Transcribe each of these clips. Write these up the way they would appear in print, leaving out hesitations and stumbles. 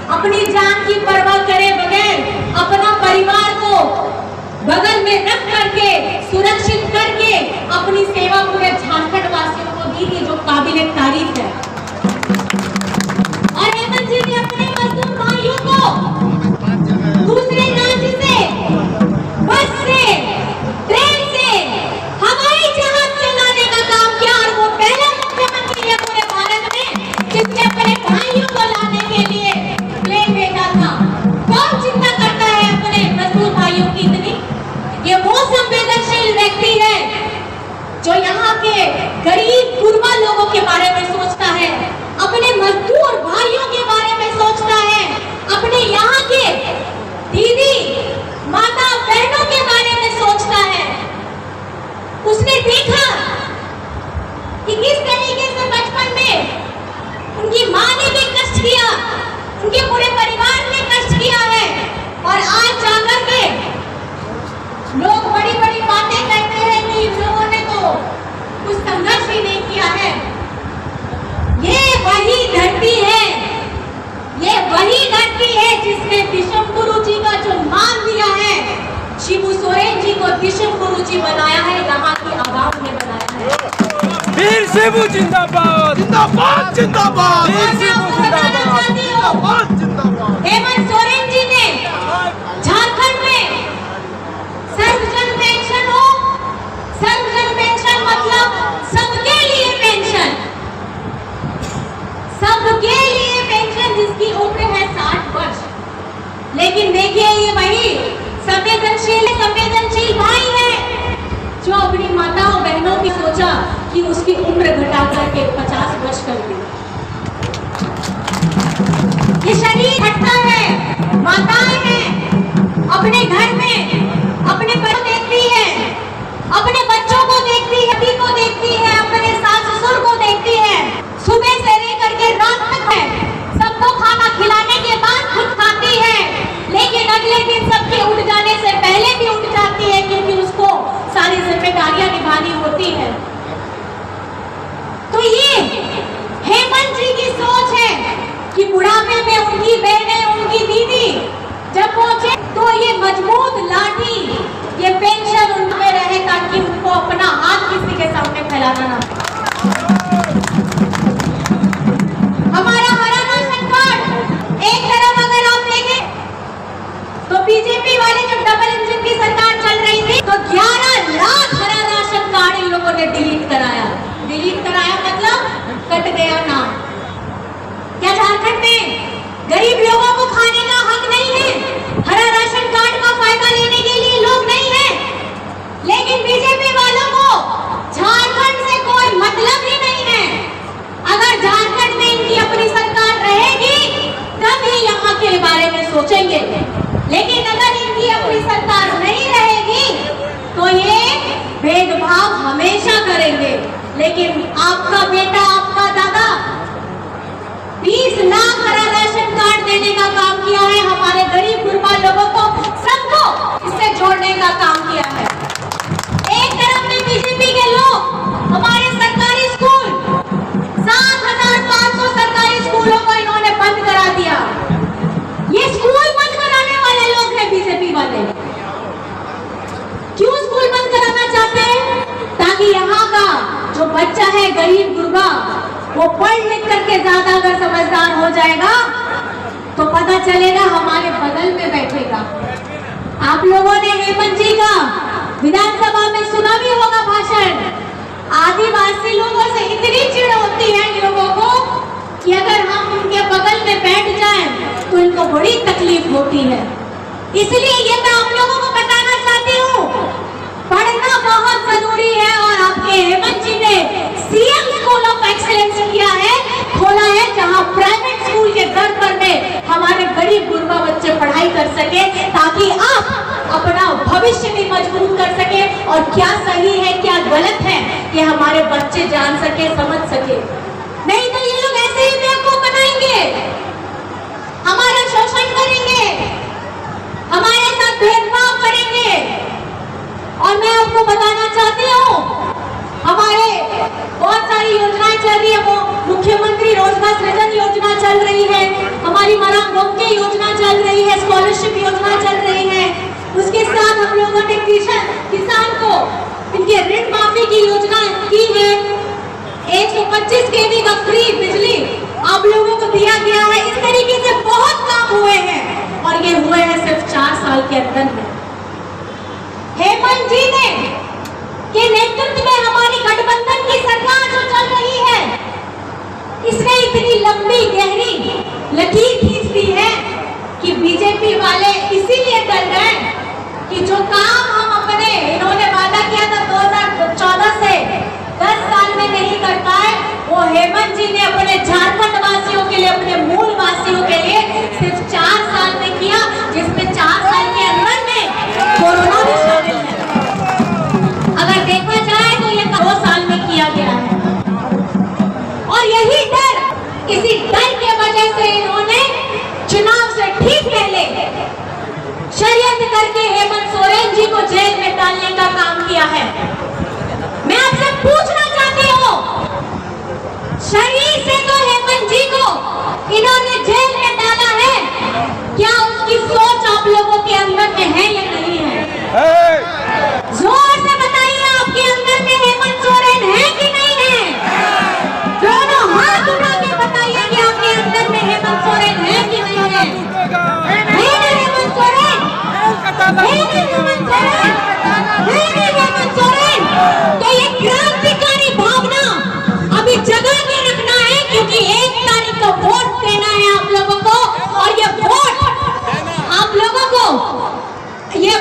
अपनी जान की परवाह करे बगैर अपना परिवार को बगल में रख करके सुरक्षित करके अपनी सेवा पूरे झारखंड वासियों को दी थी, जो काबिले तारीफ है। और हेमंत जी ने अपने मजदूर भाइयों को दूसरे राज्य से, बस से, ट्रेन से, हवाई जहाज चलाने का काम किया और वो पहला मुख्यमंत्री है पूरे भारत में जिसने अपने भाइयों को लाने के लिए प्लेन भेजा था। कौन चिंता करता है अपने मजदूर भाइयों की इतनी? ये वो संवेदनशील व्यक्ति है जो यहाँ के गरीब गुरबा लोगों के बारे में सोचता है, अपने मजदूर भाइयों के बारे में सोचता है, अपने यहाँ के दीदी माता बहनों के बारे में सोचता है। उसने देखा कि किस तरीके से बचपन में उनकी माँ ने भी कष्ट किया, उनके पूरे परिवार ने कष्ट किया है, और आज जाकर के लोग बड़ी बड़ी बातें कहते हैं कि इन लोगों ने तो कुछ संघर्ष ही नहीं किया है। ये वही धरती है, ये वही धरती है जिसने विश्व गुरु जी का जो मान दिया है, शिबू सोरेन जी को विश्व गुरु जी बनाया है, यहाँ की आवाम ने बनाया है। वीर शिबू जिंदाबाद, जिंदाबाद, जिंदाबाद, वीर शिबू जिंदाबाद, जिंदाबाद। हेमंत सोरेन जी ने झारखंड में सर्वजन पेंशन हो, सर्वजन पेंशन मतलब सबके लिए पेंशन, सबके लिए पेंशन जिसकी उम्र है 60 वर्ष। लेकिन देखिए ये वही संवेदनशील भाई है जो अपनी माताओं बहनों की सोचा कि उसकी उम्र घटा करके 50 वर्ष कर दी। ये शरीर हटता है, माताएं हैं अपने घर में अपने बच्चों देखती है, अपने बच्चों को देखती है, पति को देखती है, अपने सास ससुर को देखती है, सुबह से लेकर के रात तक है, सबको खाना खिलाने के बाद खुद खाती है, लेकिन अगले दिन सबके उठ जाने से पहले भी उठ जाती है क्योंकि उसको सारी जिम्मेदारियां निभानी होती है। तो ये हेमंत जी की सोच है कि बुढ़ापे में उनकी बहनें, उनकी दीदी जब पहुंचे तो ये मजबूत लाठी, ये पेंशन उनमें रहे ताकि उनको अपना हाथ किसी के सामने फैलाना ना। हमारा हरा राशन कार्ड एक तरफ अगर आप देखें तो बीजेपी वाले जब डबल इंजन की सरकार चल रही थी तो 11 लाख हरा राशन कार्ड इन लोगों ने डिलीट कराया। डिलीट कराया मतलब कट गया नाम। क्या झारखंड में गरीब लोगों को खाने का हक नहीं है? हरा राशन कार्ड का फायदा लेने के लिए लोग नहीं है? लेकिन बीजेपी वालों को झारखंड से कोई मतलब ही नहीं है। अगर झारखंड में इनकी अपनी सरकार रहेगी तब ही यहाँ के बारे में सोचेंगे, लेकिन अगर इनकी अपनी सरकार नहीं रहेगी तो ये भेदभाव हमेशा करेंगे। लेकिन आपका बेटा, आपका दादा 20 लाख हरा राशन कार्ड देने का काम किया है, हमारे गरीब गुरबा लोगों को सबको इससे जोड़ने का काम किया है। एक तरफ में बीजेपी के लोग हमारे सरकारी स्कूल 7,500 सरकारी स्कूलों को इन्होंने बंद करा दिया। ये स्कूल बंद कराने वाले लोग हैं बीजेपी वाले। क्यों स्कूल बंद कराना चाहते हैं? ताकि यहाँ का जो बच्चा है गरीब गुरबा वो पढ़ लिख करके ज्यादा अगर समझदार हो जाएगा तो पता चलेगा हमारे बगल में बैठेगा। आप लोगों ने हेमंत जी का विधानसभा में सुना भी होगा भाषण। आदिवासी लोगों से इतनी चिढ़ होती है इन लोगों को कि अगर हम उनके बगल में बैठ जाएं तो इनको बड़ी तकलीफ होती है। इसलिए ये मैं आप लोगों को बताना चाहती हूँ, पढ़ना बहुत जरूरी है। और आपके हेमंत जी ने सीएम स्कूल ऑफ एक्सीलेंस किया है, खोला है, जहां प्राइवेट स्कूल के दर पर में हमारे गरीब गुरबा बच्चे पढ़ाई कर सके ताकि आप अपना भविष्य भी मजबूत कर सके और क्या सही है क्या गलत है कि हमारे बच्चे जान सके, समझ सके। नहीं तो ये लोग ऐसे ही बेवकूफ बनाएंगे, हमारा शोषण करेंगे, हमारे साथ भेदभाव करेंगे। और मैं आपको बताना चाहती हूँ हमारे बहुत सारी योजनाएं चल रही है, वो मुख्यमंत्री रोजगार सृजन योजना चल रही है, हमारी मरांग का फ्री बिजली आप लोगों को दिया गया है। इस तरीके से बहुत काम हुए हैं और ये हुए हैं सिर्फ 4 साल के अंदर में। हेमंत जी ने के नेतृत्व में हमारी गठबंधन की सरकार जो चल रही है, इसने इतनी लंबी गहरी लकीर खींच दी है कि बीजेपी वाले इसीलिए डर गए कि जो काम हम अपने इन्होंने वादा किया था 2014 से 10 साल में नहीं कर पाए, वो हेमंत जी ने अपने झारखंड वासियों के लिए, अपने मूल वासियों के लिए सिर्फ 4 साल में किया, जिसमें 4 साल के अंदर में कोरोना भी शामिल है। अगर देखा जाए तो ये 2 साल में किया गया है और यही डर, इसी डर के वजह से इन्होंने चुनाव से ठीक पहले षड्यंत्र करके हेमंत सोरेन जी को जेल में डालने का काम किया है। मैं आपसे पूछना चाहती हूँ, शरीर से तो हेमंत जी को इन्होंने जेल में डाला है, क्या उसकी सोच आप लोगों के अंदर में है या नहीं है? जोर से बताइए, आपके अंदर में हेमंत सोरेन है कि नहीं है? दोनों हाथ उठा के बताइए कि आपके अंदर में हेमंत सोरेन है कि नहीं है? हेमंत सोरेन, हेमंत सोरेन, तो ये क्रांतिकारी भावना अभी जगा के रखना है, क्योंकि 1 तारीख को वोट देना है आप लोगों को और ये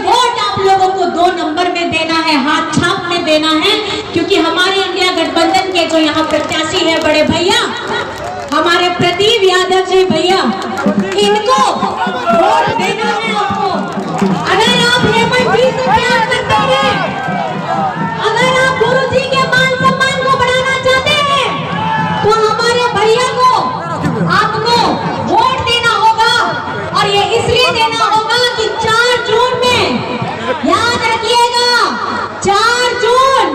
वोट आप लोगों को 2 नंबर में देना है, हाथ छाप में देना है, क्योंकि हमारे इंडिया गठबंधन के जो यहाँ प्रत्याशी है बड़े भैया, हमारे प्रदीप यादव जी भैया, इनको वोट देना है आपको। अगर आप हेमंत जी से प्यार करते हैं, अगर आप गुरु जी के मान सम्मान को बढ़ाना चाहते हैं, तो हमारे भैया को आपको वोट देना होगा और ये इसलिए देना होगा कि 4 जून में, याद रखिएगा, 4 जून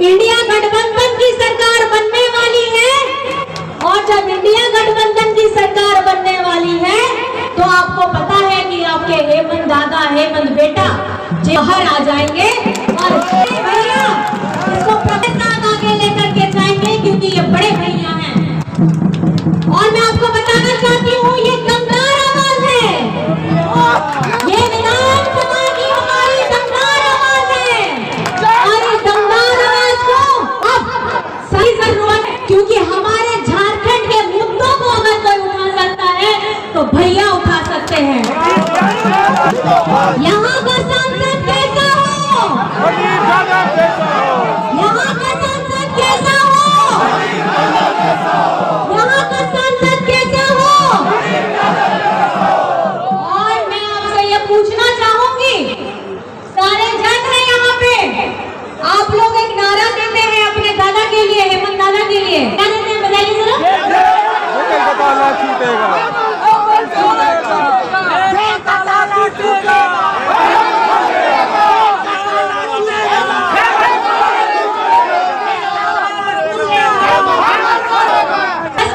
इंडिया गठबंधन की सरकार बनने वाली है और जब इंडिया गठबंधन की सरकार बनने वाली है तो आपको पता है कि आपके हेमंत दादा, हेमंत बेटा बाहर आ जाएंगे और भैया इसको प्रवेश आगे लेकर के जाएंगे, क्योंकि ये बड़े भैया हैं। और मैं आपको बताना चाहती हूँ, ये दमदार आवाज है, ये विधानसभा की हमारी दमदार आवाज है और इस दमदार आवाज को अब सही जरूरत है, क्योंकि हमारे झारखंड के मुद्दों को अगर कोई उठा सकता है तो भैया उठा सकते हैं। यहाँ का सांसद कैसा हो, यहाँ का सांसद कैसा हो, यहाँ का सांसद कैसा हो। और मैं आपसे ये पूछना चाहूंगी, सारे जज हैं यहाँ पे, आप लोग एक नारा देते हैं अपने दादा के लिए, हेमंत दादा के लिए, क्या देते हैं बताइए जरा।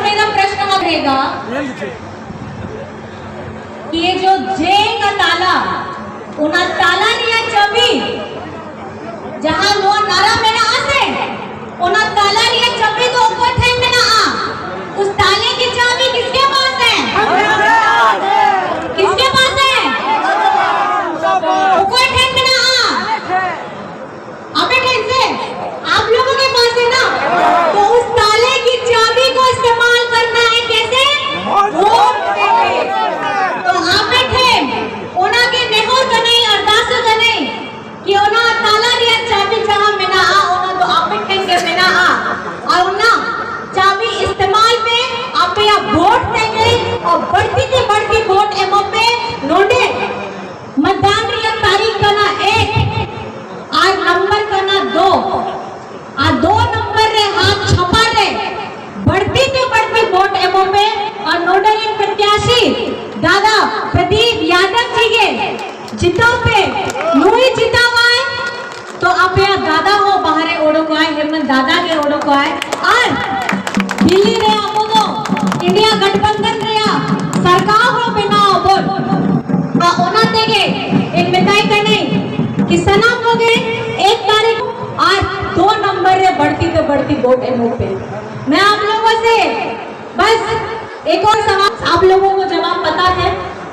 मेरा प्रश्न रहेगा, ये जो जे का ताला, उना ताला लिया चाबी, जहां नो नारा मेरा आसे, उना ताला लिया चाबी को ऊपर थे में ना आ, उस ताले की चाबी किसके पास है? किसके पास है? ऊपर थे में ना आ, अबे कैसे आप लोगों के पास है ना, तो उस ताले की चाबी को इस्तेमाल करना है कैसे? वोट देके। तो आप थे ओना के नेहोर का नहीं, अरदास का नहीं कि ओना ताला लिया चाबी जहां में ना आ, ओना तो आप ठेंगे में ना आ, और ओना चाबी इस्तेमाल में आप या वोट देंगे और बढ़ती से बढ़ती वोट एमओ पे नोडे मतदान रिया तारीख का ना 1 और नंबर का ना 2 आ 2 नंबर रे हाथ छपा रे बढ़ती से बढ़ती वोट एमओ पे और नोडल प्रत्याशी दादा प्रदीप यादव जी के जितो पे नोई जिता हुआ है, तो आप या दादा हो बाहर ओढ़ो को आए, हेमंत दादा के ओढ़ो को आए और दिल्ली रे आपो तो इंडिया गठबंधन रे सरकार हो बिना बोल ओना तेगे एक मिताई करने कि सनम हो गए 1 तारीख और 2 नंबर रे बढ़ती तो बढ़ती वोट एमओ पे। मैं आप लोगों से बस एक और सवाल, आप लोगों को जवाब पता है,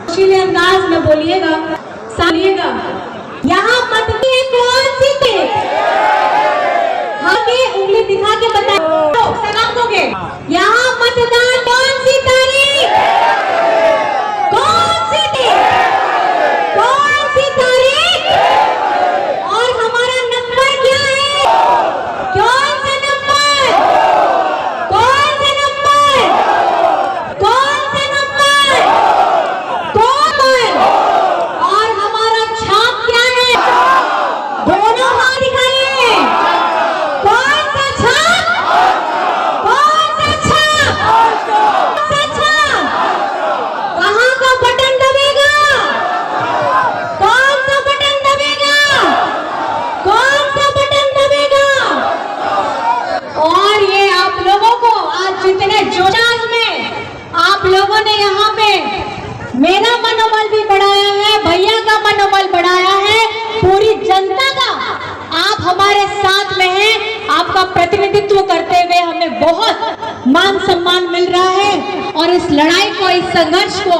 इसीलिए अंदाज में बोलिएगा, सालिएगा। यहाँ मतदान कौन सी थे? आगे उंगली दिखा के बताओ, सलाम दोगे। यहाँ मतदान कौन सी तारीख? कौन सी थी? कौन सी तारीख? और हमारा नंबर क्या है? कौन सा नंबर? कौन सा नंबर? कौन सा नंबर? कौन? और हमारा छाप क्या है? दोनों हाथ दिखाइए। कौन सा छाप? कौन सा छाप? कौन सा छाप? कहाँ का बटन दबेगा? कौन सा बटन दबेगा? कौन सा बटन दबेगा? और ये आप लोगों को आज जितने जोश में आप लोगों ने यहाँ पे मेरा मनोबल भी बढ़ाया है, भैया का मनोबल बढ़ाया है, पूरी जनता का आप हमारे साथ में हैं, आपका प्रतिनिधित्व करते हुए हमें बहुत मान सम्मान मिल रहा है। और इस लड़ाई को, इस संघर्ष को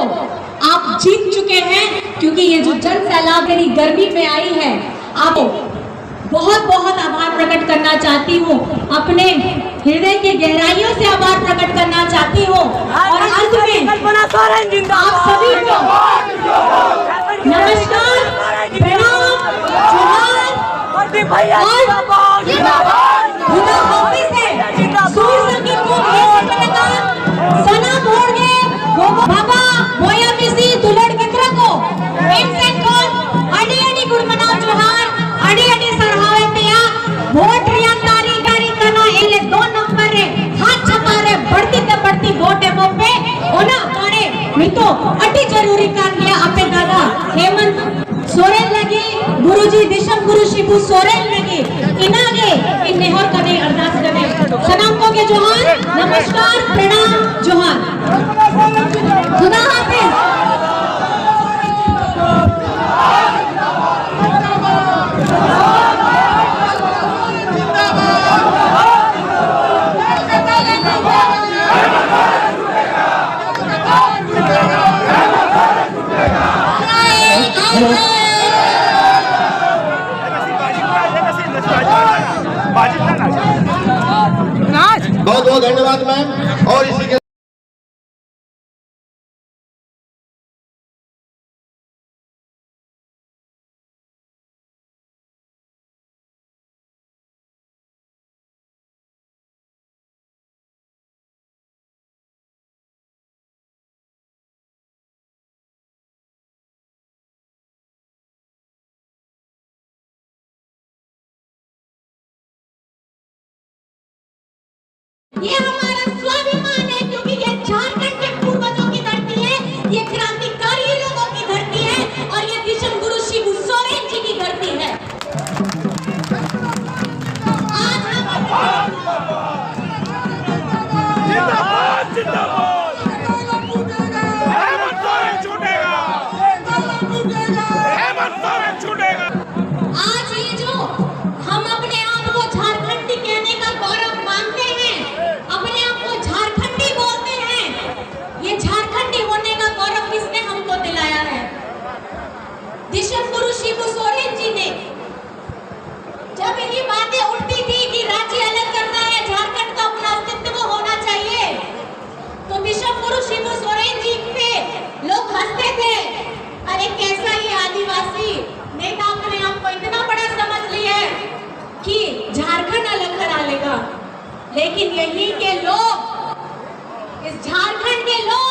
आप जीत चुके हैं, क्योंकि ये जो जन सैलाब मेरी गर्मी में आई है, आपको बहुत बहुत आभार प्रकट करना चाहती हूँ, अपने हृदय की गहराइयों से आभार प्रकट करना चाहती हूँ। और अंत में आप सभी को नमस्कार, प्रणाम, जोहार और खुदा हाफिज है। सूर संगीत को सना मोड़े बाबा बोया मिसी दुलड़ कित्र को इनसेंट कॉल अड़ी अड़ी गुड मनाओ जोहार, अड़ी अड़ी सरहावे पिया वोट रिया तारी गारी कना एले 2 नंबर रे हाथ छपा रे बढ़ती ते बढ़ती वोट एमो पे ओना मारे मितो अटी जरूरी कर लिया अपे दादा हेमंत सोरेन लगी, गुरुजी दिशम गुरु शिबू सोरेन लगी, इनागे इन नेहर कने अरदास कने सलाम को के जोहार, नमस्कार, प्रणाम, जोहार, खुदा हाफिज। बहुत बहुत धन्यवाद मैम। और इसी के ये हमारा स्वाभिमान है, क्योंकि ये झारखंड के पूर्वजों की धरती है, ये क्रांतिकारी लोगों की धरती है, और ये दिशम गुरु शिबू सोरेन जी की धरती है। आज जिंदाबाद जिंदाबाद, हेमंत सोरेन छूटेगा, हेमंत सोरेन छूटेगा। आज ये जो हम अपने आप को झारखंडी कहने का गौरव मानते हैं, अपने आप को झारखंडी बोलते हैं, ये झारखंडी होने का गौरव किसने हमको दिलाया है? दिशम गुरु शिबू सोरेन जी ने। जब ये बातें उठती थी कि राज्य अलग करना है, झारखंड का अपना अस्तित्व होना चाहिए, तो दिशम गुरु शिबू सोरेन जी पे लोग हंसते थे, अरे कैसा ये आदिवासी नेता अपने आप को इतना बड़ा समझ लिया है कि झारखंड अलग करा लेगा। लेकिन यही के लोग, इस झारखंड के लोग